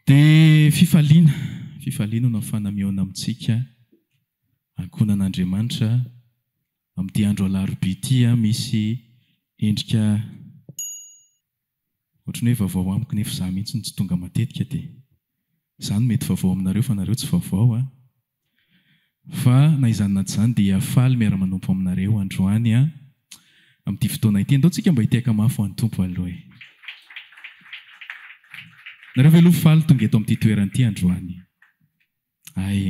dia fifaliana no fanamiona amintsika ankonan'Andriamanitra amin'ity andro alarobia ity misy endrika ohatran'ny hoe vaovao amiko nefa izaho mihitsy tsy tonga matetika dia izany mety vaovao aminareo fa nareo tsy vaovao fa na izany na tsy izany dia faly miara-manompo aminareo androany amin'ity fotoana ity. Andaontsika mba hiteka mafy ho an'ny Tompo aloha. Nareo ve aloha faly tonga eto amin'ity toerana ity androany? Ay,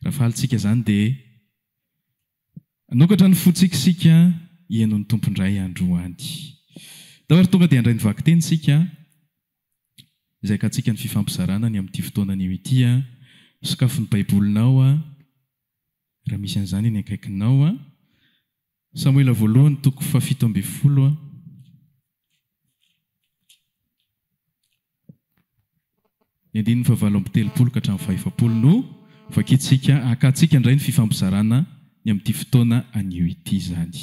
raha falytsika izany dia anokatra ny fotsikisika hihaino ny tompondray androany. Davary tonga dia handray ny vaky teny sika izay ka antsika ny fifampizarana ny amin'ity fotoana ny ity sokafin'ny baibolinao raha misy an'izany ny akaikinao. Samuela voalohany toko 17 ny andininy 7 ka hatramin'ny 20 no vakitsika akantsika indray ny fifampizarana ny amin'ity fotoana anio ity izany.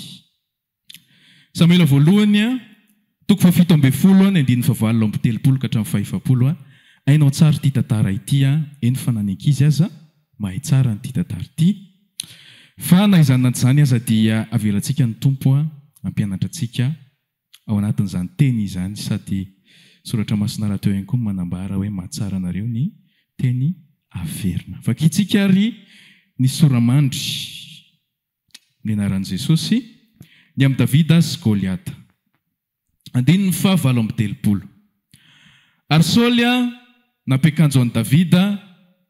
Samuela voalohany toko 17 ny andininy 7 ka hatramin'ny 20 ainao tsara ity tantara ity eny fa na ny ankizy aza mahay tsara nyity tantara ity. Fa na izany na tsy izany aza dia avelantsika ny Tompo ampianatra antsika ao anatin'izany teny izany, sady soratra masina raha teo ihany koa manambara hoe mahatsara anareo ny teny averina. Vakitsika ary ny soramandry ny anaran'i Jesosy ny amin'ny Davida sy Goliata. Andininy 7. Ary Saoly nampiakanjo an'i Davida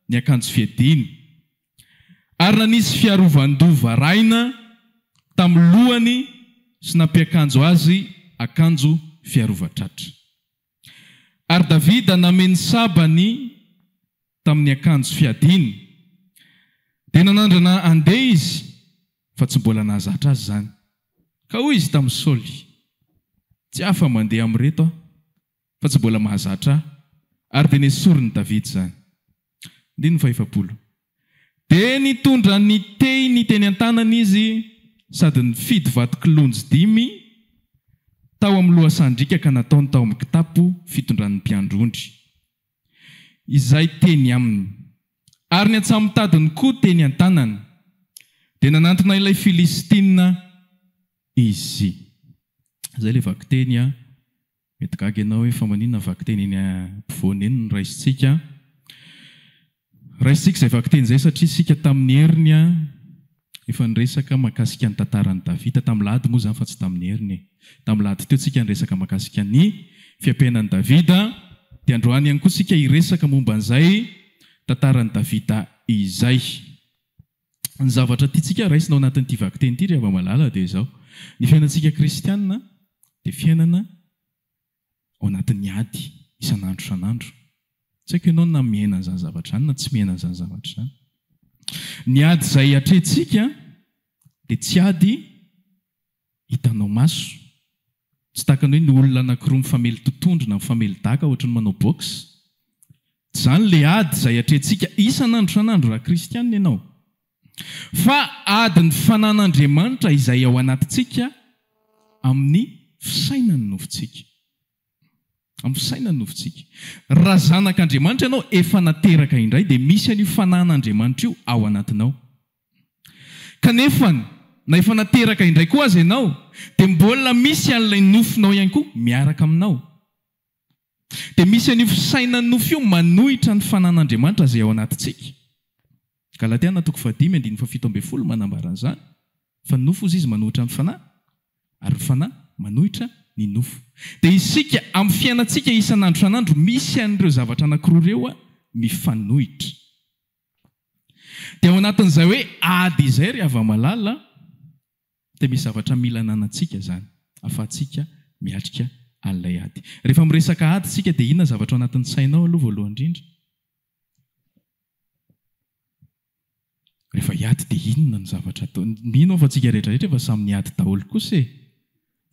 ny akanjo fiadiny, ary nanisy fiarovan-doha raina tamin'ny lohany sy nampiakanjo azy akanjo fiarovatratra. Ary Davida nameny sabany tamin'ny akanjo fiadiny, dia nanandrana andeha izy fa tsy mbola nahazatra azy izany. Ka hoy izy tamin'ny Saoly, tsy afa mandeha amin'ireto fa tsy mbola mahazatra ary dia nesoriny Davida izany. Andininy 20. Dia nitondra ny teny teny an-tanana izy sady nifidy vato-kilonjo 5 tao amin'ny lohasandrika ka nataony tao amin'ny kitapo fitondran'ny mpiandrondry izay teny aminy, ary ny atsamo-tadiny koa teny an-tanany, dia nanantona ilay Filistina izy. Izay ilay vaky teny mety gaga ianao hoe fa maninona vaky teny eny ampovoany eny no raisintsika. Raisitsika izay vaky teny izay satria sika tamin'ny heriny efa niresaka mahakasika ny tantaran'i Davida. Tamin'ny lahady moa izany fa tsy tamin'ny heriny. Tamin'ny lahady teo tsika niresaka mahakasika ny fiampiainan'i Davida, dia androany ihany koa sika hiresaka momba an'izay tantaran'i Davida izay. Ny zavatra tiantsika raisinao anatin'ity vaky teny ity rehefa malala dia izao: ny fiainantsika kristianina dia fiainana ao anatin'ny ady isan'andro isan'andro. Tsy haiko ianao na miaina an'izany zavatra izany na tsy miaina an'izany zavatra izany. Ny ady izay atrehantsika dia tsy ady hitanao maso, tsy tahaka ny hoe ny olona anankiroa mifamely totondrona mifamely daka ohatran'ny manao box. Izany ilay ady izay atrehantsika isan'andro isan'andro raha kristianina ianao, fa ady ny fanan'Andriamanitra izay ao anatintsika amin'ny fisainany nofontsika. Amin'ny fisainany nofontsika. Raha zanak'Andriamanitra ianao efa nateraka indray dia misy an'io fanan'Andriamanitra io ao anatinao. Kanefa na efa nateraka indray koa aza ianao dia mbola misy an'ilay nofinao ihany koa miaraka aminao. Dia misy an'io fisainany nofo io manohitra ny fanan'Andriamanitra izay ao anatintsika. Galatiana 5:17 manambara an'izany fa ny nofo izy manohitra ny fanahy ary ny fanahy manohitra ny nofo. Dia isika amin'ny fiainantsika isan'andro isan'andro misy an'ireo zavatra anankiroa ireo mifanohitra. Dia ao anatin'izay hoe ady izay ry hava-malala dia misy zavatra mila ananantsika izany ahafahantsika miatrika an'ilay ady. Rehefa miresaka ady isika dia inona zavatra ao anatin'ny sainao aloha voalohany indrindra? Rehefa hiady dia inona ny zavatra atao? Mino fa antsika rehetrarehetra efa samy niady daholo kosa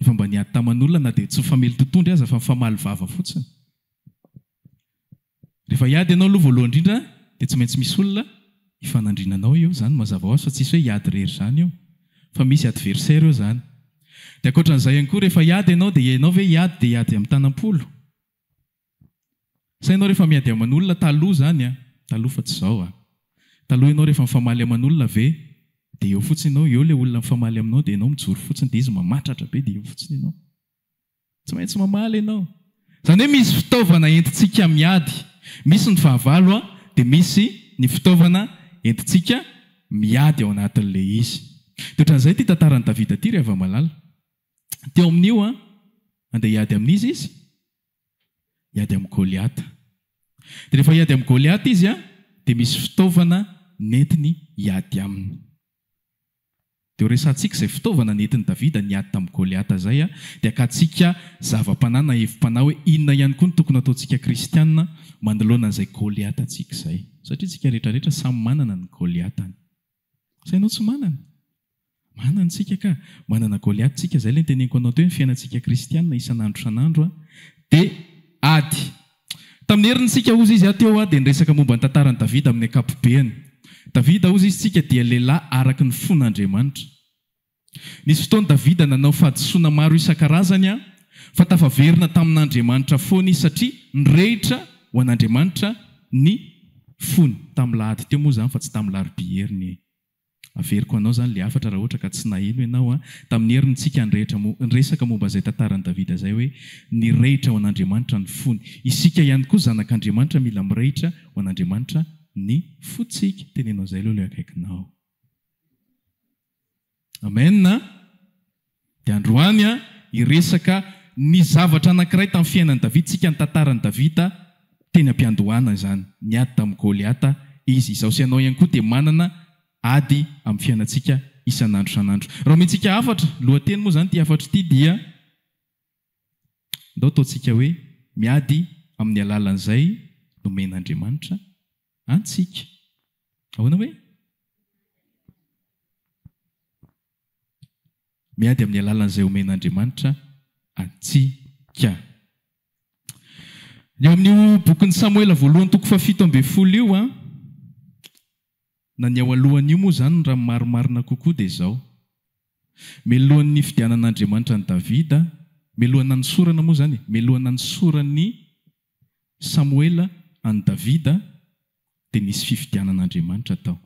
efa mba niady taman'olona na dia tsy mifamely totondry aza fa mifamaly vava fotsiny. Rehefa hiady ianao aloha voalohany indrindra dia tsy maintsy misy olona hifanandrinanao eo, izany mazava ho azy fa tsisy hoe hiady rery izany eo, fa misy adversaire eo izany. Dia ankoatran'izay ihany koa rehefa hiady ianao dia ianao ve hiady dia hiady amin'ny tanam-polo. Sainao rehefa miady aman'olona taloha zany a, taloha fa tsy zao a. Taloha ianao rehefa mifamaly aman'olona ve, dia eo fotsiny ianao, eo ilay olona mifamaly aminao, dia ianao mijoro fotsiny, dia izy mamatratra be, dia eo fotsiny ianao. Tsy maintsy mamaly ianao. Izany hoe misy fitaovana entintsika miady. Misy ny fahavalo a, dia misy ny fitaovana entintsika miady ao anatin'ilay izy. Dia ohatran'izay ity tantaran'i Davida ity rehefa malala. Teo amin'io a, andeha hiady amin'izy izy, hiady amin'ny Goliata. Dia rehefa hiady amin'ny Goliata izy a, dia misy fitaovana nentiny hiady aminy. Dia resantsika izay fitaovana nentin'i Davida niady tamin'ny Goliata izay a, dia akatsika zava-panana hevim-panao hoe inona ihany koa ny tokony ataontsika kristianina manoloana an'izay Goliata antsika izay. Satria tsika rehetrarehetra samy manana ny Goliatany. Sainao tsy manana? Manana tsika ka. Manana Goliata tsika izay ilay teneniko anao teo ny fiainantsika kristianina isan'andro isan'andro a, dia ady. Tamin'ny herintsika ozy izy ateo a, dia niresaka momba ny tantaran'i Davida amin'ny ankapobeny. Davida ozy izy tsika dia lehilahy araka ny fon'Andriamanitra. Nisy fotoana Davida nanao fahadisoana maro isan-karazany a, fa tafaverina tamin'Andriamanitra foana izy satria nirehitra ho an'Andriamanitra ny fony. Tamin'ny lahady teo moa izany fa tsy tamin'ny larobia heriny. Averiko anao izany ilay hafatra raha ohatra ka tsy nahino ianao a, tamin'ny herintsika niresaka momba izay tantaran'i Davida izay hoe nirehitra ho an'Andriamanitra ny fony. Isika ihany koa zanak'Andriamanitra mila mirehitra ho an'Andriamanitra ny fontsika. Tenenao izay aloha ilay akaikinao. Amen. Dia androany a, hiresaka ny zavatra anankiray tamin'ny fiainan'i Davida, tsika ny tantaran'i Davida teny am-piandohana izany. Niady tamin'ny Goliata izy. Izao sy ianao ihany koa dia manana ady amin'ny fiainantsika isan'andro isan'andro. Raha omentsika hafatra, lohateny moa izany ity hafatra ity dia ndao ataontsika hoe miady amin'ny alalan'izay nomen'Andriamanitra antsika. Ahoana hoe? Miady amin'ny alalan'izay omen'Andriamanitra antsika. Eo amin'io bokin'ny Samoela voalohany toko 7 io a, na ny ao alohan'io moa izany raha marimarina kokoa dia izao. Melohan'ny fidianan'Andriamanitra ny Davida, melohana ny sorana moa izany, melohana ny soran'ny Samoela any Davida, dia nisy fifidianan'Andriamanitra tao.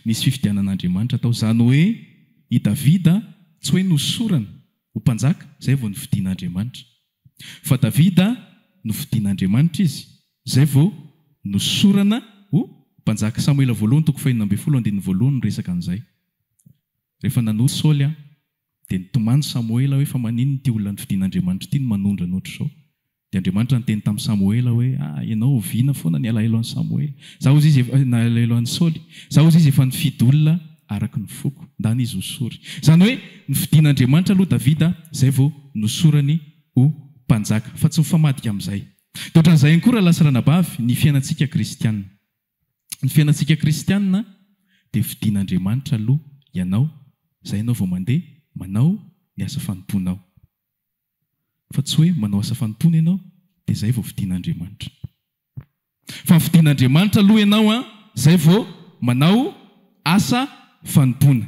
Nisy fifidianan'Andriamanitra tao. Izany hoe i Davida tsy hoe nosorana ho mpanjaka, izay vao nofidian'Andriamanitra. Fa Davida nofidian'Andriamanitra izy, izay vao nosorana ho mpanjaka. Samoela voalohany toko 12:1 no resaka an'izay. Rehefa nanohy Saoly a, dia nitomany Samoela hoe fa manino ity olona nofidian'Andriamanitra ity no manondra nohatr'izao. Dia Andriamanitra niteny tamin'ny Samoela hoe ianao oviana foana ny alahelo an'i Samoela. Zaho ozy izy nalahelo an'i Saoly. Zaho ozy izy efa nifidy olona araka ny foko, ndany izy hosory. Izany hoe nofidian'Andriamanitra aloha Davida, izay vao nosorany ho mpanjaka, fa tsy mifamadika amin'izay. Dia ohatran'izay ihany koa raha lasa ranabavy ny fiainantsika kristianina. Ny fiainantsika kristianina dia fidian'Andriamanitra aloha ianao, izay ianao vao mandeha manao ny asa fanomponao. Fa tsy hoe manao asa fanompoana ianao dia izay vao fidian'Andriamanitra. Fa ny fidian'Andriamanitra aloha ianao a, izay vao manao asa fanompoana.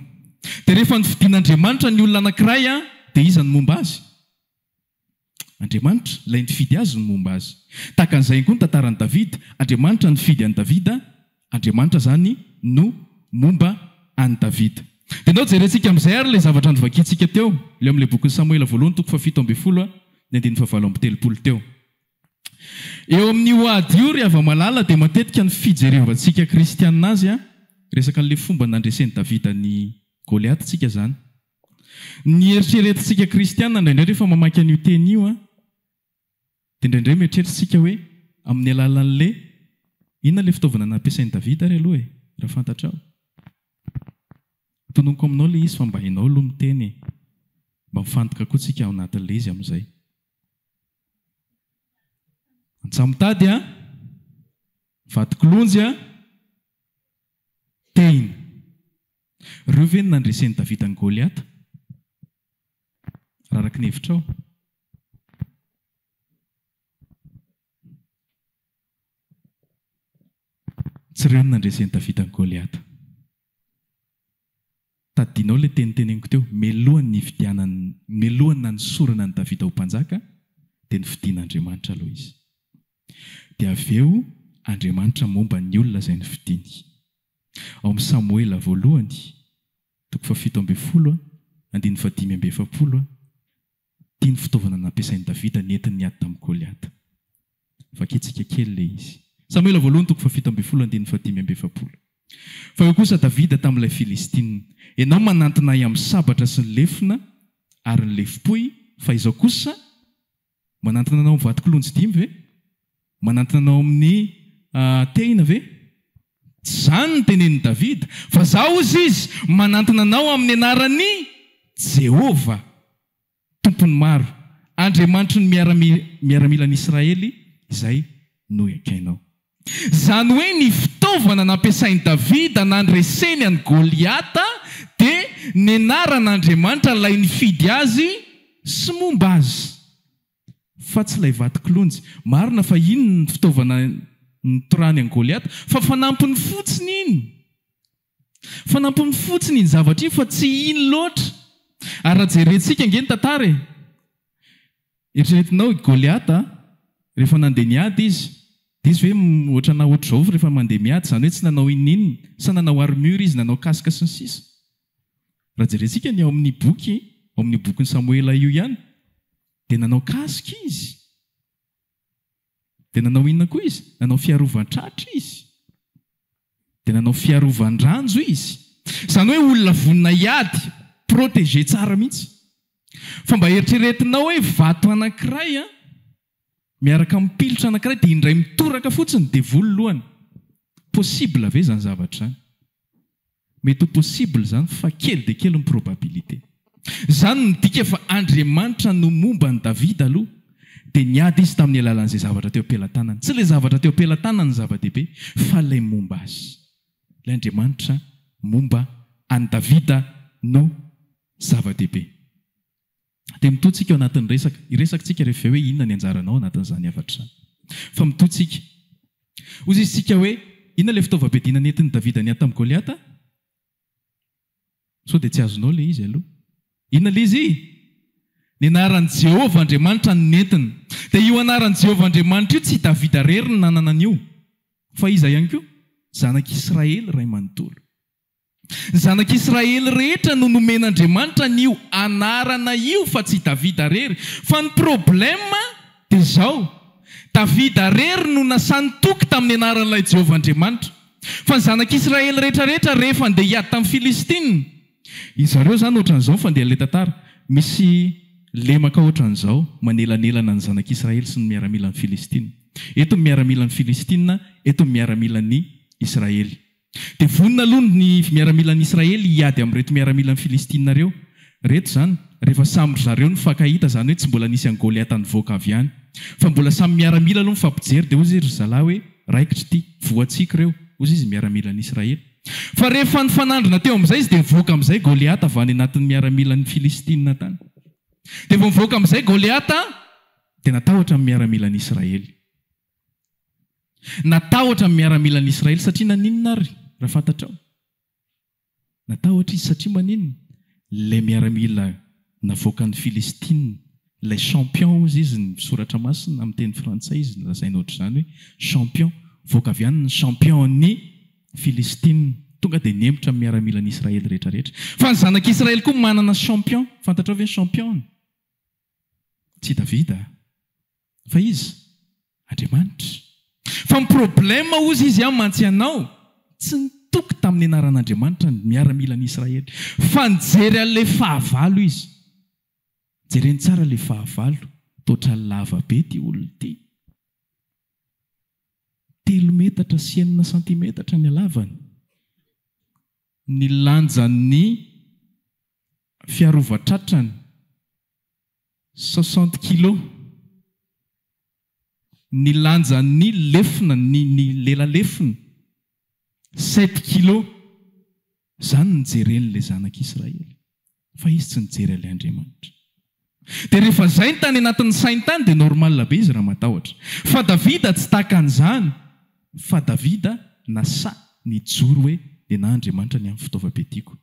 Dia rehefa ny fidian'Andriamanitra ny olona anankiray a, dia iza ny momba azy? Andriamanitra, ilay nifidy azy no momba azy. Tahaka an'izay koa ny tantaran'i Davida. Andriamanitra nifidy an'i Davida, Andriamanitra zany no momba an'i Davida. Dia ndao jerentsika amin'izay ary ilay zavatra novakiantsika teo, ilay amin'ilay bokin'ny Samoela voalohany toko 7 ny 7 teo. Eo amin'io ady io ry hava-malala dia matetika ny fijerevantsika kristianina azy a, resaka an'ilay fomba nandresen'i Davida ny Goliata tsika izany. Ny eritreretintsika kristianina indraindray rehefa mamaky an'io teny io a, dia indraindray mieritreritsika hoe amin'ny alalan'ilay inona ilay fitaovana nampiasain'i Davida ary aloha raha fantatrao. Tononoko aminao ilay izy fa mba hainao aloha miteny, mba mifantoka koa tsika ao anatin'ilay izy amin'izay. Antsamitady a, vadikolonjy a, teny. Ireo ve ny nandresen'i Davida ny Goliata? Raha araka ny hevitrao. Tsy ireo ny nandresen'i Davida ny Goliata. Tadinao ilay teniteneniko teo, melohany nanosorana ny Davida ho mpanjaka, dia nifidian'Andriamanitra aloha izy. dia avy eo Andriamanitra momba ny olona izay nividiany. Ao amin'ny Samoela voalohany 7:10 andiny tiany fitaovana nampiasain'i Davida nentin'ny niady tamin'ny Goliata. Vaketsika kely ilay izy. Samoela voalohany 7:10 andiny Fa eo kosa Davida tamin'ilay Filistina, ianao manantona amin'ny sabatra sy ny lefina ary ny lefipoy, fa izao kosa manantona anao amin'ny vatikolonjy 5 ve? Manantona anao amin'ny tehina ve? Zany ny tenenin'i Davida, fa zao izy manantona anao amin'ny anaran'ny Jehova, tompony maro, Andriamanitra ny miaramilan'i Israely, izay no ekainao. Zany hoe ny fitaovana nampiasain'i Davida nandreseny an'i Goliata dia ny anaran'Andriamanitra ilay nifidy azy sy momba azy. Fa tsy ilay vatikolonjy. Marina fa iny ny fitaovana nitorany an'i Goliata, fa fanampiny fotsiny iny. Fanampiny fotsiny iny zavatra iny, fa tsy iny loatra. Ary raha jerentsika ange ny tantara. Eritreretinao Goliata rehefa nandeha niady izy. Izy hoe ohatra na ohatra zao rehefa mandeha miady, zany hoe tsy nanao ininy, sa nanao armure izy, nanao kasika sy ny sisa. Raha jerentsika ny ao amin'ny bokin'ny Samoela io ihany, dia nanao kasika izy. Dia nanao inona koa izy? Nanao fiarovan-tratra izy. Dia nanao fiarovan-dranjo izy. Zany hoe olona vonina iady, protégé tsara mihitsy. Fa mba eritreretinao hoe vato anankiray, miaraka amin'ny pilitra anankiray, dia indray mitoraka fotsiny, dia vololohany. Possible ve zany zavatra zany? Mety ho possible zany, fa kely dia kely ny probabilité. Zany midika fa Andriamanitra no momba ny Davida aloha, dia niady izy tamin'ny alalan'izay zavatra teo am-pelantanany. Tsy ilay zavatra teo am-pelantanany ny zava-dehibe, fa ilay momba azy. Ilay Andriamanitra momba an'i Davida no zava-dehibe. Dia mitotsika ao anatin'ny resaka. Iresakantsika rehefa hoe inona ny anjaranao anatin'izany zavatra izany. Fa mitotsika. Ozy isika hoe inona ilay fitaovam-piadiana nentin'i Davida niady tamin'i Goliata? Sao dia tsy azonao ilay izy aloha. Inona ilay izy? Ny anaran'i Jehova Andriamanitra ny nentiny. Dia io anaran'i Jehova Andriamanitra io tsy Davida rery ny nanana an'io. Fa iza ihany koa? Zanak'Israely ray manontolo. Zanak'Israely rehetra no nomen'Andriamanitra n'io anarana io, fa tsy Davida rery. Fa ny problema dia zao. Davida rery no nasany toky tamin'ny anaran'ilay Jehova Andriamanitra. Fa ny zanak'Israely rehetrarehetra rehefa andeha hiady tamin'ny Filistina, izareo zany ohatran'izao fandeha ilay tantara. Misy lemaka ohatran'izao manelanelana ny zanak'Israely sy ny miaramilan'ny Filistina. Eto ny miaramilan'ny Filistina, eto ny miaramilan'ny Israely. Dia vonina aloha ny miaramilan'ny Israely hiady amin'reto miaramilan'ny Filistina reo. Reto zany, rehefa samy zareo ny fankahita, zany hoe tsy mbola nisy an'i Goliata nivoaka avy ihany. Fa mbola samy miaramila aloha mifampijery, dia ozy ry zalahy hoe raikitra ity, voatsika reo. Ozy izy miaramilan'ny Israely. Fa rehefa nifanandrina teo amin'izay izy dia nivoaka amin'izay Goliata avy any anatin'ny miaramilan'ny Filistina tany. Dia vao nivoaka amin'izay Goliata dia natahotra amin'ny miaramilan'ny Israely. Natahotra amin'ny miaramilan'ny Israely satria naninona ary raha fantatrao? Natahotra izy satria maninona? Ilay miaramila navoakan'ny Filistina, ilay champion ozy izy ny soratra masina amin'ny teny frantsay izy lazaina ohatra izany hoe champion, voaka avy any ny champion ny Filistina, tonga dia nemitra amin'ny miaramilan'ny Israely rehetrarehetra. Fa ny zanak'Israely koa manana champion, fantatrao ve champion? Tsy Davida, fa izy Andriamanitra. Fa ny problema ozy izy mantsy anao, tsy nitoky tamin'ny anaran'Andriamanitra ny miaramilan'ny Israely, fa nijery an'ilay fahavalo izy. Jereny tsara ilay fahavalo, totra lava be ty olona ty. 3 metatra sy 9 sentimetatra ny halavany. Ny lanjan'ny fiarovan-tratrany 60 kilo. Ny lanjan'ny lefina, ny lela lefina 7 kilo. Zany nijeren'ilay zanak'Israely. Fa izy tsy nijery ilay Andriamanitra. Dia rehefa izay ny tany anatin'ny sainy tany dia normal be izy raha matahotra. Fa Davida tsy tahaka an'izany. Fa Davida nasa nijoro hoe dia na Andriamanitra ny amin'ny fitaovam-piadiako.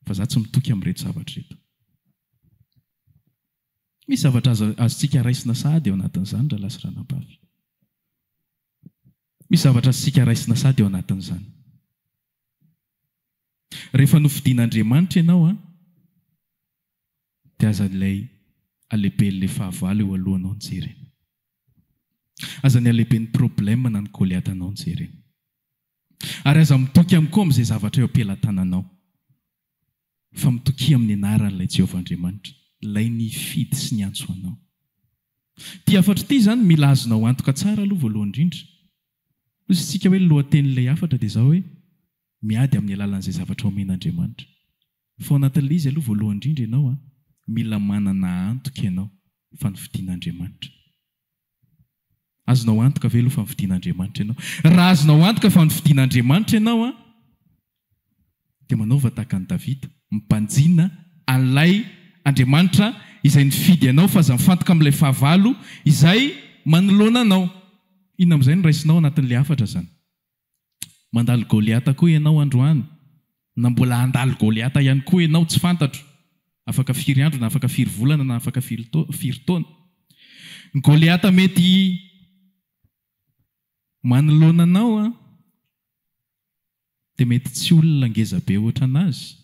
Fa za tsy mitoky amin'reto zavatra reto. Misy zavatra azontsika raisina sahady ao anatin'izany raha lasa ranam-bavy. misy zavatra sika raisina sady eo anatin'izany. Rehefa nofidian'Andriamanitra ianao dia aza ilay alehiben'ilay fahavalo eo alohanao ny jerena. Aza ny alehiben'ny problema na ny Goliatanao ny jerena. Ary aza mitoky amiko amin'izay zavatra eo am-pelantananao. Fa mitoky amin'ny anaran'ilay Jehovah Andriamanitra, ilay nifidy sy niantso anao. Ty afatra ity izany mila azonao antoka tsara aloha voalohany indrindra. Hoy isika hoe lohatenin'ilay afatra dia izao hoe miady amin'ny alalan'izay zavatra omen'Andriamanitra. Fa ao anatin'ilay izy aloha voalohany indrindra ianao mila manana antoka ianao fa ny fidian'Andriamanitra. Azonao antoka ve aloha fa ny fidian'Andriamanitra ianao? Raha azonao antoka fa ny fidian'Andriamanitra ianao dia manaova tahaka ny Davida, mimpanjina an'ilay Andriamanitra izay nifidy anao fa aza mifantoka amin'ilay fahavalo izay manoloana anao. Inona amin'izay no raisinao anatin'ilay afatra zany? Mandalo Goliata koa ianao androany, na mbola handalo Goliata ihany koa ianao tsy fantatro. Afaka firy andro na afaka firy volana na afaka firy taona. Ny Goliata mety manoloana anao dia mety tsy olona ngeza be ohatra anazy,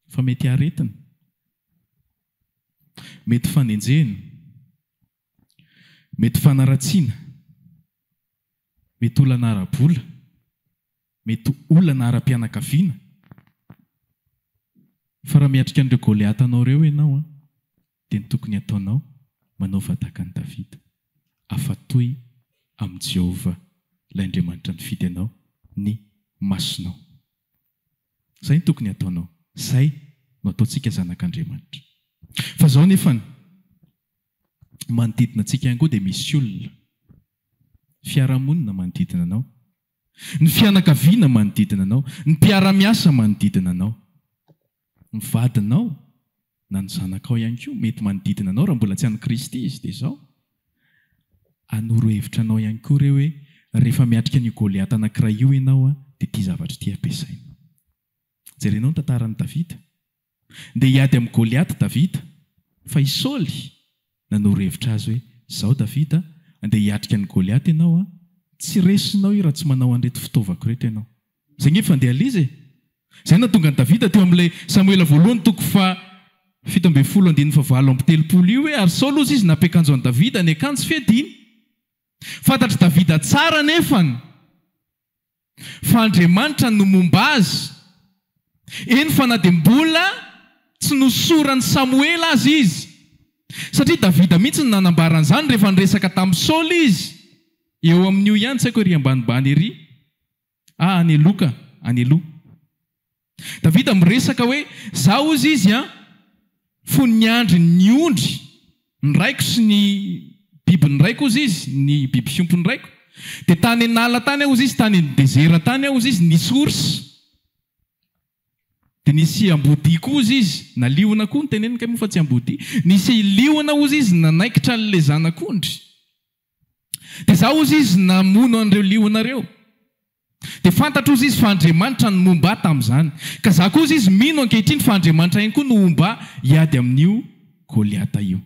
fa mety aretina, mety fanenjena, mety fanaratsiana, mety olana ara-bola, mety olana ara-pianakaviana. Fa raha miatrika an'ireo Goliatanao ireo ianao dia ny tokony ataonao manaova tahaka ny Davida, afatoy amin'ny Jehovah ilay Andriamanitra nifidy anao, ny masonao. Izay ny tokony ataonao. Izay no ataontsika zanak'Andriamanitra. Fa izao nefany manodidina antsika ihany koa dia misy olona, fiarahamonina manodidina anao, ny fianakaviana manodidina anao, ny mpiara-miasa manodidina anao, ny vadinao na ny zanakao ihany koa mety manodidina anao raha mbola tsy an'i Kristy izy. Dia izao anoro hevitra anao ihany koa ireo hoe rehefa miatrika ny Goliata anankiray io ianao dia ity zavatra ity ampiasaina. Jerenao ny tantaran'i Davida. Dia hiady amin'ny Goliata Davida, fa i Saoly nanoro hevitra azy hoe izao Davida andeha hiatrika ny Goliata ianao tsy resinao io raha tsy manao an'ireto fitaovako reto ianao. Izay nge fandeha aliza. Izay nahatonga ny Davida teo amin'ilay Samuela voalohany toko fa 7:9 io hoe ary Saoly ozy izy nampiakanjo an'i Davida ny akanjo fiadiny. Fantatry Davida tsara nefany fa Andriamanitra no momba azy. Eny fa na dia mbola tsy nosorany Samuela azy izy. Satria Davida mihitsy no nanambaran'izany rehefa niresaka tamin'i Saoly izy. Eo amin'io ihany tsy haiko ery ambanimbany ery. Any Loka, any aloha. Davida miresaka hoe zaho ozy izy fony ny andry ny ondry ny raiko sy ny biby ny raiko ozy izy, ny biby fiompo ny raiko. Dia tany anala tany aho ozy izy, tany dezera tany aho ozy izy, nisy orsy. Dia nisy ambody koa ozy izy, na liona koa ny teneniny moa fa tsy ambody. Nisy liona ozy izy nanaikitra an'ilay zanak'ondry. Dia zaho ozy izy namono an'ireo lionareo. Dia fantatra ozy izy fa Andriamanitra no momba tamin'izany. Ka za koa ozy izy mino ankehitriny fa Andriamanitra ihany koa no momba hiady amin'io Goliata io.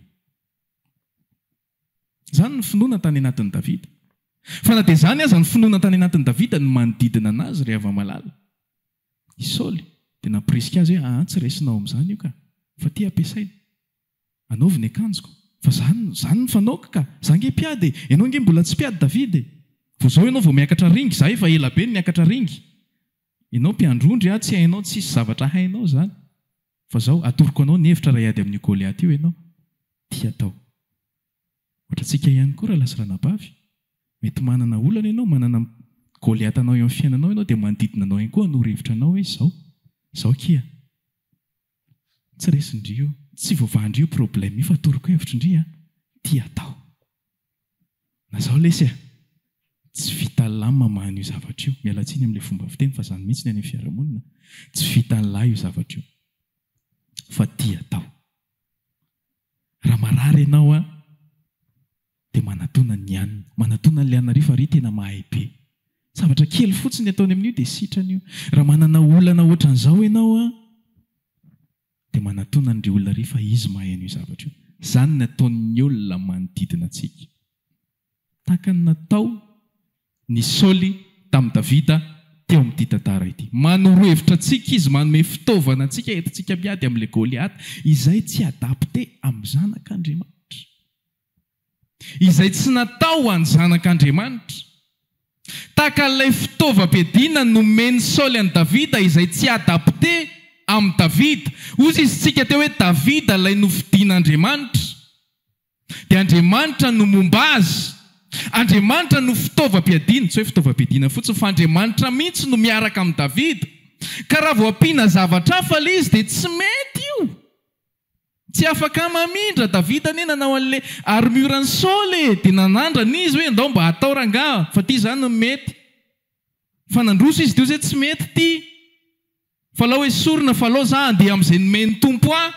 Izany ny finoana tany anatin'i Davida. Fa na dia izany aza ny finoana tany anatin'i Davida ny manodidina anazy rehefa malala. I Saoly dia nampirisika azy hoe tsy resinao amin'izany io ka, fa ty ampiasaina. Anaovy ny akanjoko. Fa zany ny fanaoko ka, za nge mpiady. Ianao nge mbola tsy mpiady Davida. Vao izao ianao vao miakatra ringy, za efa ela be ny miakatra ringy. Ianao mpiandrondry tsy hainao, tsisy zavatra hainao zany. Fa izao atoroko anao ny hevitra raha hiady amin'ny Goliata io ianao. Ty atao. Ohatrantsika ihany koa raha lasa ranabavy. Mety manana olana ianao, manana Goliata anao eo amin'ny fiainanao ianao dia manodidina anao ihany koa hanoro hevitra anao hoe izao kia. Tsy resindrio, tsy voavandrio problème io fa atoroko hevitra indria. Ty atao. Na izao lesy tsy vita lama mahano io zavatra io. Miala tsiny amin'ilay fomba fiteny fa izany mihitsy ny any amin'ny fiarahamonina. Tsy vita lahy io zavatra io. Fa ty atao. Raha marary ianao dia manatona ny anina. Manatona ny liana rifa ry tena mahay be. Zavatra kely fotsiny ataony amin'io dia sitrany io. Raha manana olana ohatran'izao ianao dia manatona ny olona rifa izy mahay an'io zavatra io. Izany nataon'ny olona manodidina antsika. Tahaka ny natao ny Saoly tamin'ny Davida teo amin'ity tantara ity. Manorohevitra antsika izy, manome fitaovana antsika entintsika miady amin'ilay Goliath izay tsy adapte amin'ny zanak'Andriamanitra, izay tsy natao any zanak'Andriamanitra. Tahaka ilay fitaovam-piadiana nomeny Saoly any Davida izay tsy adapte amin'ny Davida. Ozy izy tsika teo hoe Davida ilay nofidian'Andriamanitra, dia Andriamanitra no momba azy. Andriamanitra no fitaovam-piadiana, tsy hoe fitaovam-piadiana fotsiny fa Andriamanitra mihitsy no miaraka amin'ny Davida. Ka raha vao ampiana zavatra hafa ilay izy dia tsy mety io. Tsy afaka mamindra. Davida anie nanao an'ilay armurany Saoly dia nanandrana izy hoe ndao mba atao rangaha fa ty zany no mety. Fa nandroso izy teo zay tsy mety ty. Fa lao hoe sorina fa lao za andeha amin'izay nomeny tompo ahy.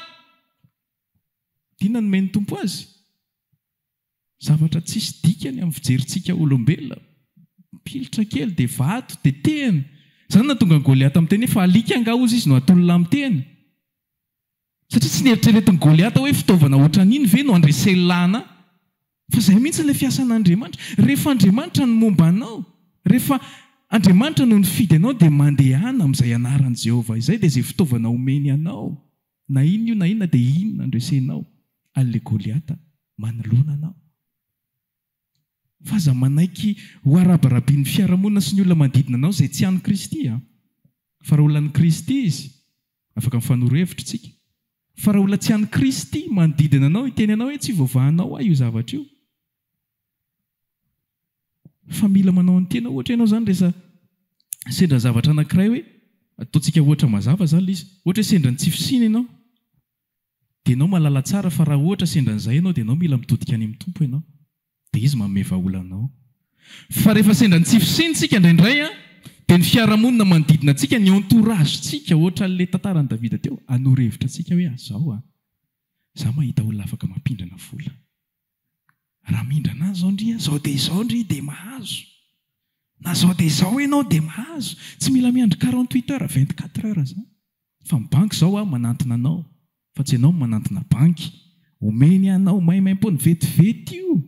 Tiana nomeny tompo azy. Zavatra tsisy dikany amin'ny fijerintsika olombelona. Pilitra kely dia vato dia tehany. Zany na tonga Goliath amin'ny teny fa alika anga ozy izy no atolona amin'ny teny. Satria tsy nieritreretin'ny Goliath hoe fitaovana ohatran'iny ve no andreselana. Fa izay mihitsy ilay fiasan'Andriamanitra. Rehefa Andriamanitra no momba anao, rehefa Andriamanitra no nifidy anao dia mandehana amin'izay anaran'i Jehovah izay dia izay fitaovana omeny anao. Na inona io na inona dia inona andresenao. An'ilay Goliath manoloana anao. Fa aza manaiky ho arabarabian'ny fiarahamonina sy ny olona manodidina anao izay tsy an'i Kristy. Fa raha olona an'i Kristy izy, afaka mifanorohevitra tsika. Fa raha olona tsy an'i Kristy manodidina anao, iteny anao hoe tsy voavahanao io zavatra io. Fa mila manao ny tena ohatra ianao zany resa sendra zavatra anankiray hoe ataontsika ohatra mazava zany ilay izy. Ohatra hoe sendra ny tsifisina ianao, dia ianao malala tsara fa raha ohatra sendra n'izay ianao dia ianao mila mitodika any amin'ny tompo ianao. Dia izy manome vahaolanao. Fa rehefa sendra ny tsifisintsika indraindray dia ny fiarahamonina manodidina antsika, ny entourage-tsika ohatra n'ilay tantaran'i Davida teo, hanoro-hevitra antsika hoe zao za mahita olona afaka mampindrana vola. Raha mindrana azy zao ndry dia mahazo. Na zao dia zao ianao dia mahazo. Tsy mila miandry 48 heures 24 heures zany. Fa ny banky zao manantona anao. Fa tsy ianao manantona banky. Omeny anao maimaimpony vetivety io.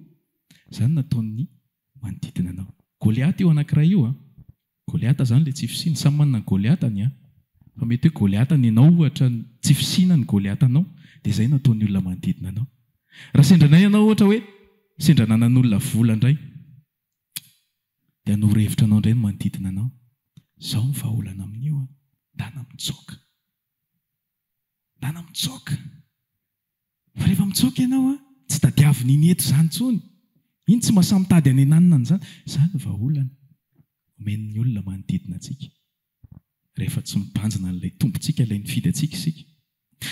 Zany nataon'ny manodidina anao. Goliath io anankiray io. Goliath zany ilay tsifisina. Samy manana Goliathany. Fa mety hoe Goliathany ianao ohatra tsifisina ny Goliathanao dia izay nataon'ny olona manodidina anao. Raha sendranay ianao ohatra hoe sendra nanan'olona vola indray dia hanoro-hevitra anao indray no manodidina anao. Zao ny vahaolana amin'io. Dana mitsoaka. Dana mitsoaka. Fa rehefa mitsoaka ianao tsy tadiaviny iny eto izany intsony. Iny tsy mahasamitady any ananina an'izany. Izany ny vahaolana omen'ny olona manodidina antsika. Rehefa tsy mibanjina n'ilay tompontsika, ilay nifidy antsika isika.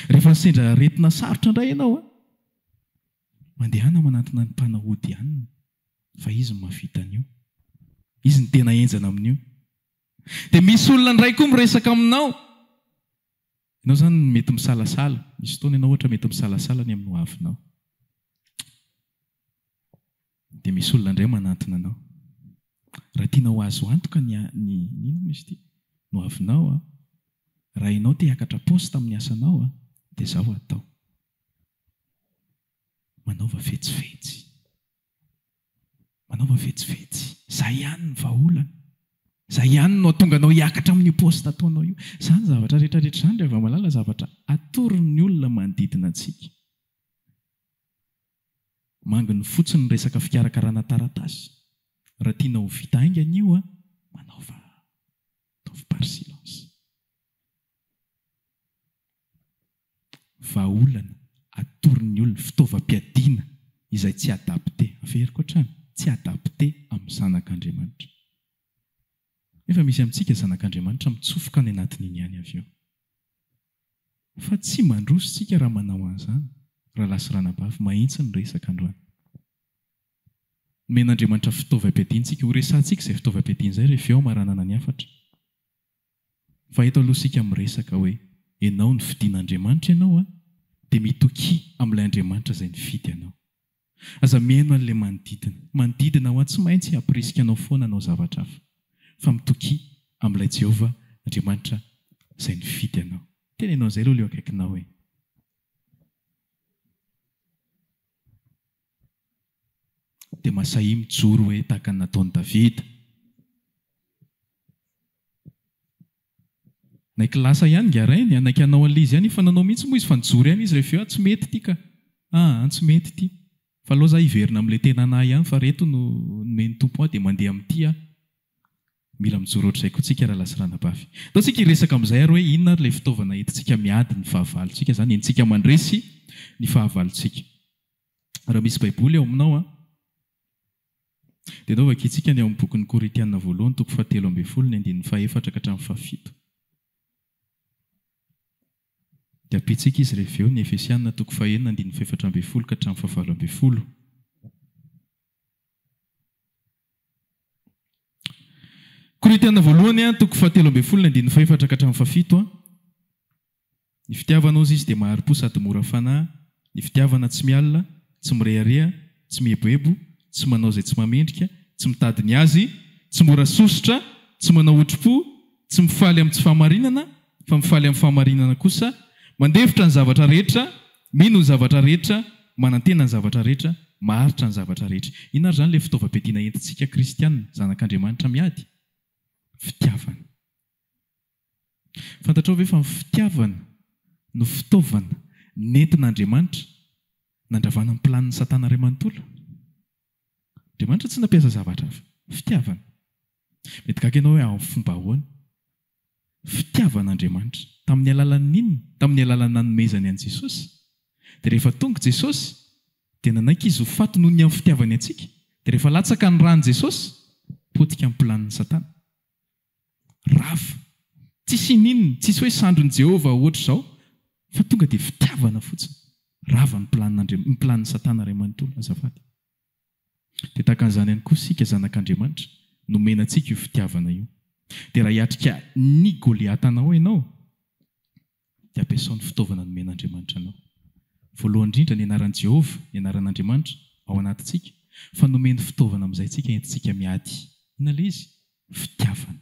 Rehefa sendra aretina sarotra indray ianao mandehana manantona ny mpanahody ihany. Fa izy no mahavita an'io. Izy ny tena enjana amin'io. Dia misy olona indray koa miresaka aminao. Ianao zany mety misalasala. Misy fotoana ianao ohatra mety misalasala ny amin'ny hoavinao. Dia misy olona indray manantona anao. Raha tianao azo antoka inona izy ity? No hoavinao raha ianao te hiakatra posta amin'ny asanao dia izao atao. Manaova vetsivetsy. Manaova vetsivetsy. Izay ihany ny vahaolana. Izay ihany no tonga anao hiakatra amin'ny posta ataonao io. Izany zavatra rehetrarehetra izany rehefa malala zavatra atoron'ny olona manodidina antsika. Manginy fotsiny ny resaka fikarakarana taratasy. Raha tianao vita haingana io manaova par silence. Vahaolana atoron'ny olona, fitaovam-piadiana izay tsy adapte. Averiko hatrany, tsy adapte amin'ny zanak'Andriamanitra. Efa misy amintsika zanak'Andriamanitra mitsofoka any anatin'iny ihany avy eo. Fa tsy mandroso tsika raha manao an'izany. Raha lasa ranabavy mahitsy ny resaka androany. Men'Andriamanitra fitaovam-piadiantsika ho resantsika izay fitaovam-piadiana izay rehefa eo maranana ny hafatra. Fa eto aloha sika miresaka hoe ianao ny fidian'Andriamanitra ianao dia mitoki amin'ilay Andriamanitra izay nifidy anao. Aza mihaino an'ilay manodidina. Manodidina tsy maintsy hampirisika anao foana anao zavatra hafa. Fa mitoki amin'ilay Jehovah Andriamanitra izay nifidy anao. Tenenao izay aloha ilay akaikinao hoe dia masahy mijoro hoe tahaka ny nataon'i Davida. naiky lasa ihany ngarainy anaiky anao an'ilay izy ihany fa nanao mihitsy moa izy fa nijory ihany izy rehefa tsy mety ity ka tsy mety ity fa aloha za hiverina amin'ilay tenanahy ihany fa reto no meny tompo dia mandeha amin'ity mila mijoro ohatr'izay koa tsika raha lasirana-bavy atao tsika hiresaka amin'izay ary hoe inona ary ilay fitaovana entintsika miady ny fahavalontsika zany entintsika mandresy ny fahavalontsika raha misy baiboly ao aminao dia anao vakintsika ny ao amin'ny bokin'ny Korintiana voalohany toko 7:10 ny 4 ka hatramin'ny 7 dia apitsika izy rehefa eo ny Efesiana toko 1 ny 4 ka hatramin'ny 7. Korintiana voalohany toko 7:10 ny 4 ka hatramin'ny 7 ny fitiavana ozy izy dia mahari-po sady mora fanahy, ny fitiavana tsy mialina, tsy mirehareha, tsy mieboebo, tsy manao izay tsy mamendrika, tsy mitady ny azy, tsy mora sosotra, tsy manao otro-po, tsy mifaly amin'ny tsy fahamarinana, fa mifaly amin'ny fahamarinana kosa, mandefitra ny zavatra rehetra, mino ny zavatra rehetra, manantena ny zavatra rehetra, maharitra ny zavatra rehetra. Inona ary zany ilay fitaovam-piadiana entintsika kristianina, zanak'Andriamanitra miady? Fitiavana. Fantatrao ve fa ny fitiavana no fitaovana nentin'Andriamanitra nandravana ny planin'ny Satana iray manontolo? Andriamanitra tsy nampiasa zavatra hafa, fitiavana. Mety gaga ianao hoe amin'ny fomba ahoana? Fitiavan'Andriamanitra tamin'ny alalan'inona? Tamin'ny alalan'ny nanomezany an'i Jesosy. Dia rehefa tonga Jesosy dia nanaiky izy ho faty noho ny amin'ny fitiavany antsika. Dia rehefa latsaka ny rany Jesosy, potika amin'ny planin'ny Satana. Rava. Tsisy ninona, tsisy hoe sandron'i Jehovah ohatra izao, fa tonga dia fitiavana fotsiny. Rava ny planin'ny Satana iray manontolo, azafady. Dia tahaka an'izany ihany koa sika zanak'Andriamanitra, nomena antsika io fitiavana io. Dia raha hiatrika ny Goliata anao ianao, dia ampiasao ny fitaovana nomen'Andriamanitra anao. Voalohany indrindra ny anaran'i Jehovah, ny anaran'Andriamanitra ao anatintsika, fa nomeny fitaovana amin'izay tsika entintsika miady. Inona ilay izy? Fitiavana.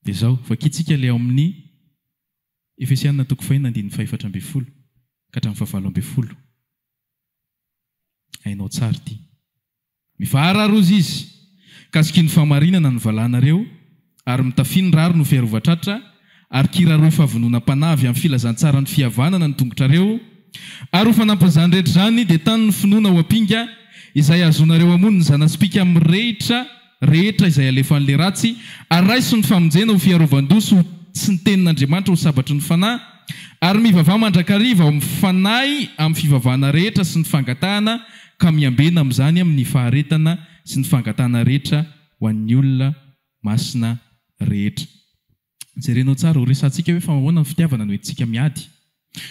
Dia izao, vakintsika ilay ao amin'ny Efesiana toko 1 ny 4 ka hatramin'ny 7. Hainao tsara ity. Mivara rozy izy, kasiky ny fahamarinana ny valanareo, ary mitafiny raro no fiarovatratra, ary kiraro fahavononam-panavy amin'ny filazantsara ny fihavanana ny tongotrareo, ary ho fanampazany rehetra zany dia tany ny finoana ho ampinga izay azonareo amony ny zanaspika amin'ny rehetra izay alefan'ilay ratsy, ary raiso ny famonjena ho fiarovan-doso sy ny tenin'Andriamanitra ho sabatry ny fanahy, ary mivavah mandrakariva ao amin'ny fanahy amin'ny fivavahana rehetra sy ny fangatahana, ka miambena amin'izany amin'ny faharetana sy ny fangatahana rehetra ho an'ny olona masina rehetra. Jerenao tsara ho resantsika hoe fa ahoana ny fitiavana no entintsika miady.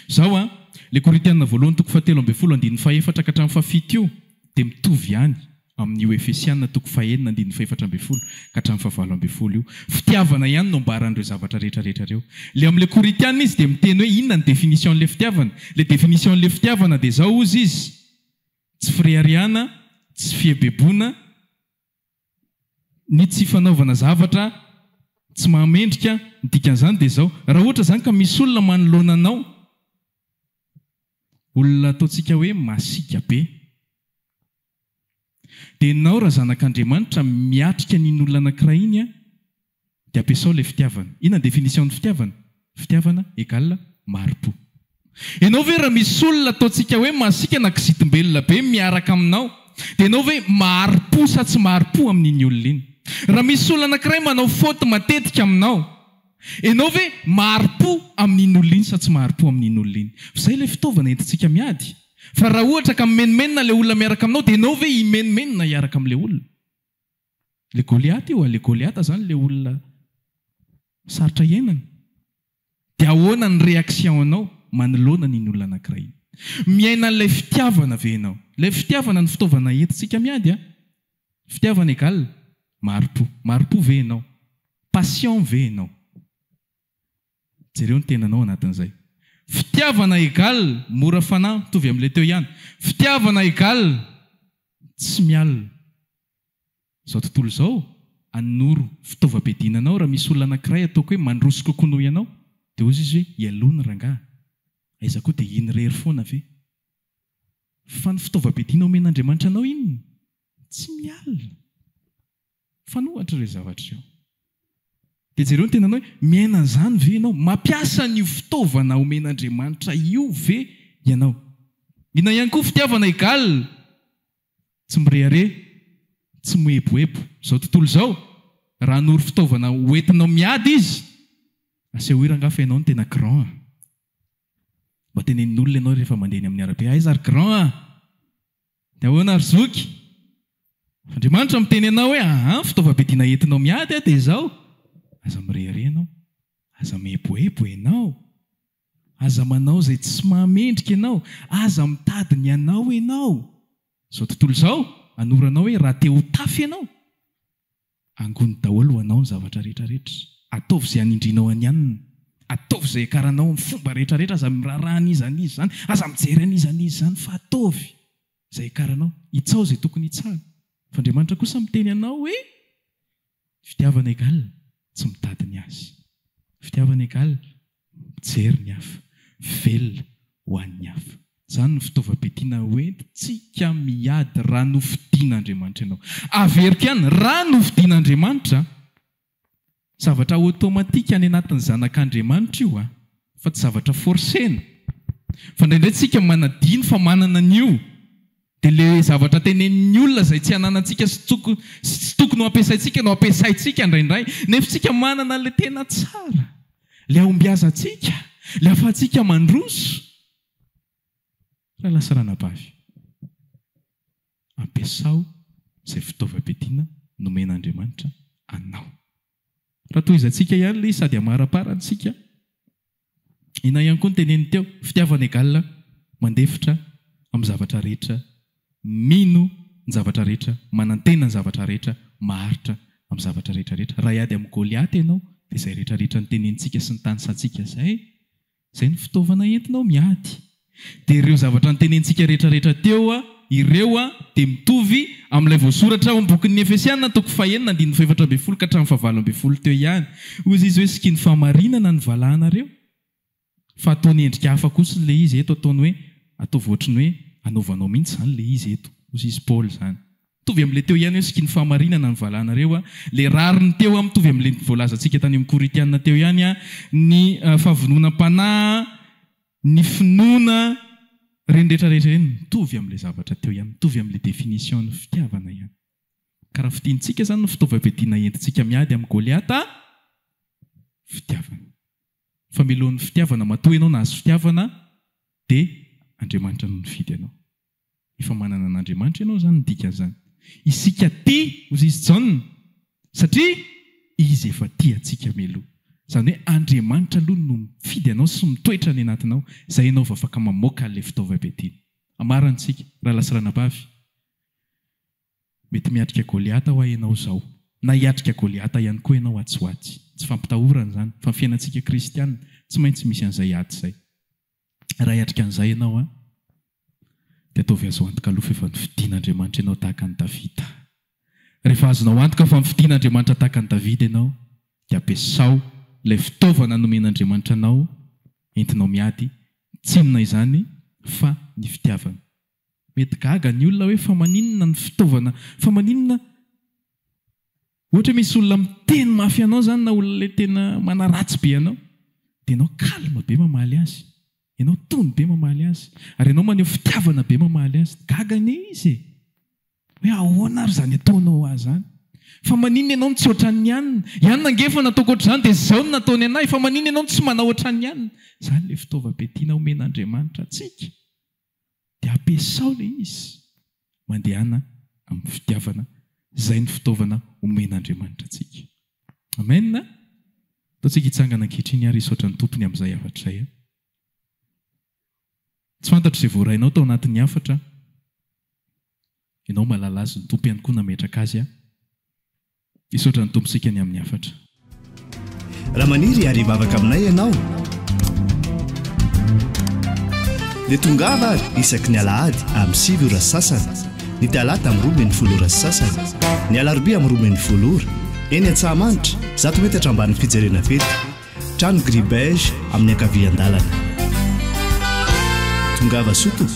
Izao ilay Korintiana voalohany toko 7:10 ka hatramin'ny 7 io dia mitovy ihany amin'io Efesiana toko 1 ny 4 ka hatramin'ny 7 io. Fitiavana ihany no ambaran'ireo zavatra rehetra reo. Ilay amin'ilay Korintiana izy dia miteny hoe inona ny definition'ilay fitiavana. Ilay definition'ilay fitiavana dia izao ozy izy: tsy firehariana, tsy fiebebona, ny tsy fanaovana zavatra, tsy mahamendrika. Ny dikan'izany dia izao: raha ohatra zany ka misy olona manoloana anao, olona ataontsika hoe masika be, dia ianao raha zanak'Andriamanitra miatrika n'iny olona anankiray iny dia ampiasao ilay fitiavana. Inona ny definition ny fitiavana? Fitiavana égale mahari-po. Ianao ve raha misy olona ataontsika hoe masika na kisitim-belona be miaraka aminao, dia ianao ve mahari-po sa tsy mahari-po amin'iny olona iny? Raha misy olona anankiray manao faute matetika aminao, ianao ve mahari-po amin'iny olona iny sa tsy mahari-po amin'iny olona iny? Izay ilay fitaovana entintsika miady. Fa raha ohatra ka mimenomenona ilay olona miaraka aminao, dia ianao ve himenomenona hiaraka amin'ilay olona? Ilay Goliata io, ilay Goliata zany ilay olona sarotra iainana. Dia ahoana ny réaction anao manoloana n'iny olona anankiray? Miaina an'ilay fitiavana ve ianao? Ilay fitiavana ny fitaovana entintsika miady. Fitiavana égale mahari-po. Mahari-po ve ianao? Patient ve ianao? Jereo ny tenanao anatin'izay. Fitiavana égale mora fanahy, mitovy amin'ilay teo ihany. Fitiavana égale tsy mialina. Izao tontolo izao, anoro fitaovam-piadiananao raha misy olona anankiray ataoko hoe mandroso kokono ianao, dia ozy izy hoe ialona rangahy. Aiza koa dia iny rery foana ve? Fa ny fitaovam-piadiana omen'Andriamanitra anao iny tsy mialina. Fanohatra ireo zavatra io. dia jereo ny tenanao hoe miaina an'izany ve ianao mampiasa ny fitaovana omen'Andriamanitra io ve ianao ina ihany koa fitiavana egal tsy mirehare tsy moeboebo izao tontolo izao raha nory fitaovana hoentinao miady izy aseho irangafa ianao ny tena grand mba tenenin'olona ianao rehefa mandehany amin'ny arabe aiza ary grand dia ahoana ary zoky Andriamanitra miteny ianao hoe fitaovam-piadiana entinao miady dia izao aza mirehare ianao aza mieboebo ianao aza manao izay tsy mahamendrika ianao aza mitadiny ianao ianao izao tontolo izao anoranao hoe raha te ho tafy ianao angony daholo anao ny zavatra rehetrarehetra ataovy izay hanindrinao any anina ataovy izay karanao amin'ny fomba rehetrarehetra aza miraraha an'izy an'izy izany aza mijery an'izy an'izy izany fa ataovy izay karanao hitsao izay tokony hitsara fa Andriamanitra kosa miteny ianao hoe fitiavana egal tsy mitady ny azy fitiavana egal mijery ny hafa velona ho an'ny hafa izany ny fitaovam-piadiana hoentintsika miady raha nofidian'Andriamanitra ianao averika ihany raha nofidian'Andriamanitra zavatra automatika any anatin'ny zanak'Andriamanitra io fa tsy zavatra forsena fa indraindray tsika manadiny fa manana an'io dia le zavatra tenenin'ny olona izay tsy hananantsika sy tokony ho ampiasaintsika no ampiasaintsika indraindray nefa tsika manana le tena tsara le ahombiazantsika le ahafahantsika mandroso raha lasa ranabavy ampiasao izay fitaovam-piadiana nomen'Andriamanitra anao raha toy izantsika ihany le sady amara-parantsika ina ihany koa ny teneny teo fitiavana egal mandefitra amin'ny zavatra rehetra mino ny zavatra rehetra manantena ny zavatra rehetra maharitra amin'ny zavatra rehetrarehetra raha iady amin'ny Goliaty ianao dia izay rehetrarehetra ny tenentsika sy ny tanysantsika izay ny fitaovana entinao miady dia ireo zavatra ny tenentsika rehetrarehetra teo ireo dia mitovy amin'ilay voasoratra ao amin'ny bokin'ny Efesiana toko 4:4 ka hatramin'ny 7:20 teo ihany ozy izy hoe sikiny famarinana ny valahanareo fa ataony endrika hafa kosa ilay izy eto ataony hoe ataovy ohatrany hoe anaovanao mihitsy izany ilay izy eto ozy izy Paul izany mitovy amin'ilay teo ihany hoe sikiny famarinana ny valahanareo le rariny teo mitovy amin'ilay voalazantsika tany amin'ny Korintiana teo ihany ny fahavononam-panahy ny finoana reny rehetrarehetra ireny mitovy amin'ilay zavatra teo ihany mitovy amin'ilay définition ny fitiavana ihany ka raha fitiantsika izany no fitaovam-piadiana entintsika miady amin'ny Goliata fitiavana fa milohan'ny fitiavana matoa ianao nahazo fitiavana dia Andriamanitra no nifidy ianao efa manana an'Andriamanitra ianao izany ny dikan'izany isika tia ozy izy Jaona satria izy efa tia antsika meloha izany hoe Andriamanitra aloha no mifidy ianao sy mitoetra ny anatinao izay ianao vao afaka mamoaka an'ilay fitaovam-piadiana amarantsika raha lasa ranabavy mety miatrika Goliata ho ianao izao na hiatrika Goliata ihany koa ianao atsoatsy tsy fampitahorana izany fa ny fiainantsika kristianina tsy maintsy misy an'izay ady izay raha hiatrika an'izay ianao dia ataovy azo antoka aloha fa efa nifidian'Andriamanitra ianao tahaka ny Davida rehefa azonao antoka fa nifidian'Andriamanitra tahaka ny Davida ianao dia ampiasao ilay fitaovana nomen'Andriamanitra anao entinao miady tsy inona izany fa ny fitiavana mety gaga ny olona hoe fa maninona ny fitaovana fa maninona ohatra misy olona miteny mafy anao izany na olona le tena manaratsy be anao dia ianao kalma be mamaly azy ianao tony be mamaly azy ary ianao maneho fitiavana be mamaly azy gaga ny izy hoe ahoana ary izany ataonao azy zany fa maninona ianao tsy ohatran'ny ihany nangefa nataoko ohatr'izany dia izao no nataony anahy fa maninona ianao tsy manao ohatran'ny ihany izany le fitaovam-piadiana omen'Andriamanitra antsika dia ampiasao ilay izy mandehana amin'ny fitiavana izay ny fitaovana omen'Andriamanitra antsika amen ataontsika hitsangana ankehitriny ary hisaotra ny tompony amin'izay hafatra izay tsy fantatro izay voarainao tao anatin'ny hafatra ianao mahalala azy ny tompo ihany koa nametraka azy hisaotra ny tomposika ny amin'ny hafatra raha maniry ary vavaka aminay ianao dia tongava ary isaky ny alahady amin'ny 7 ora sasany ny talata amin'ny 12 ora sasany ny alarobia amin'ny 12 ora eny Antsahamanitra 100 metatra ambany fijerena fety trano gribege amin'ny ankavian-dalana tongava soto